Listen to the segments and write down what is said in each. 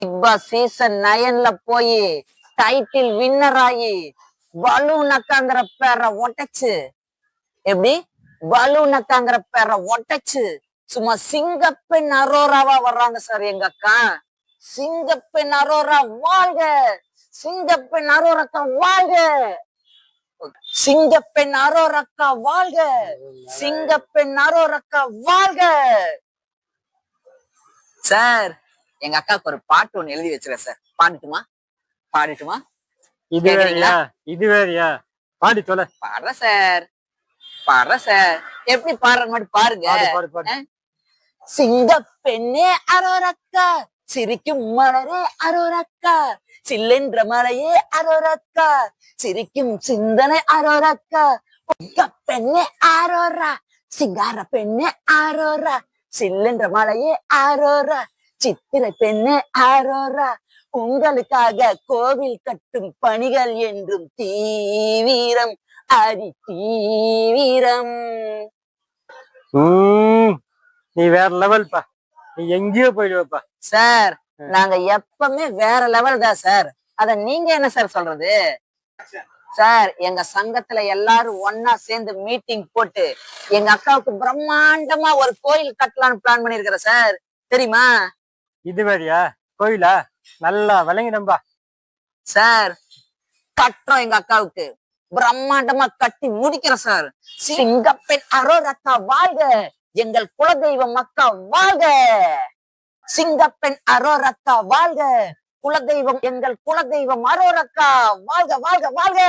Big Boss season 9ல போய் title winner ஆகி balloon அக்காங்கிற பேரை ஒட்டச்சு. எப்படி பலூன் அக்காங்கிற பேரை ஒட்டச்சு சும்மா சிங்கப்பெண் அரோராவா வர்றாங்க சார் எங்க அக்கா. சிங்கப்பெண் அரோரா வாழ்க, சிங்கப்பெண் அரோரக்கா வாழ்க, சிங்கப்பெண் அரோரக்கா வாழ்க, சிங்கப்பெண் அரோரக்கா வாழ்க. சார் எங்க அக்காவுக்கு ஒரு பாட்டு ஒண்ணு எழுதி வச்சிருக்கேன் சார், பாடட்டுமா? இது வேறயா? பாடி சொல்ல. பாடுற சார் எப்படி பாடுற மாதிரி பாருங்க. சிங்கப்பெண்ணே அரோரக்கா, சிரிக்கும் மலரே அரோரக்கா, சில்லென்ற மலையே அரோரக்கா, சிரிக்கும் சிந்தனை அரோரக்கா, பெண்ணே ஆரோரா, சிங்கார பெண்ணே ஆரோரா, சில்லென்ற மலையே ஆரோரா, சித்திரை பெண்ணே ஆரோரா, உங்களுக்காக கோவில் கட்டும் பணிகள் என்றும் தீவிரம் அதி தீவிரம். நீ வேற லெவல் பா, நீ எங்கேயோ போயிடுவப்பா. சார் நாங்க எப்பவுமே வேற லெவல் தான் சார். அத நீங்க என்ன சார் சொல்றது? சார் எங்க சங்கத்துல எல்லாரும் ஒன்னா சேர்ந்து மீட்டிங் போட்டு எங்க அக்காவுக்கு பிரம்மாண்டமா ஒரு கோயில் கட்டலான்னு பிளான் பண்ணிருக்கிறேன் சார், தெரியுமா? இது வேறியா? கோயிலா? நல்லா விளங்கினம்பா சார். கட்டுறோம், எங்க அக்காவுக்கு பிரம்மாண்டமா கட்டி முடிக்கிறோம் சார். சிங்கப்பெண் அரோரக்கா வாழ்க, எங்கள் குலதெய்வம் அக்கா வாழ்க, சிங்கப்பெண் அரோரக்கா வாழ்க, குலதெய்வம் எங்கள் குலதெய்வம் அரோரக்கா வாழ்க வாழ்க வாழ்க.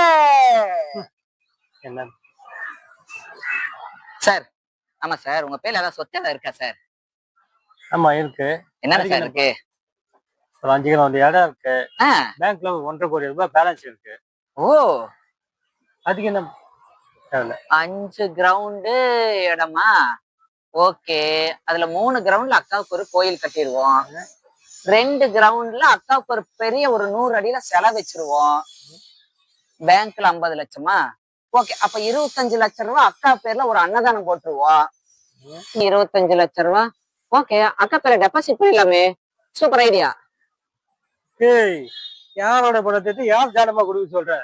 என்ன சார்? ஆமா சார், உங்க பேர்ல ஏதாவது சொத்து ஏதாவது இருக்கா சார்? ஆமா இருக்கு. என்ன சார் இருக்கு? ஒரு 5 கிலோ இடம் இருக்கு. பேங்க்ல 1.5 கோடி ரூபாய் பேலன்ஸ் இருக்கு. ஓ, அதுக்கு என்ன? 5 கிரவுண்டு இடமா? ஓகே, அதுல 3 கிரவுண்ட்ல அக்காவுக்கு ஒரு கோயில் கட்டிடுவோம். 2 கிரவுண்ட்ல அக்காவுக்கு ஒரு பெரிய ஒரு 100 அடியில செலவு வச்சிருவோம். பேங்க்ல 50 லட்சமா? ஓகே, அப்ப 25 லட்சம் ரூபாய் அக்கா பேர்ல ஒரு அன்னதானம் போட்டுருவோம். 25 லட்சம் ரூபாய் ஓகே, அக்கா பேர்ல டெபாசிட் பண்ணிடலாமே. Super idea. யாரோட பணத்தை யார் தானமா கொடுக்க சொல்ற?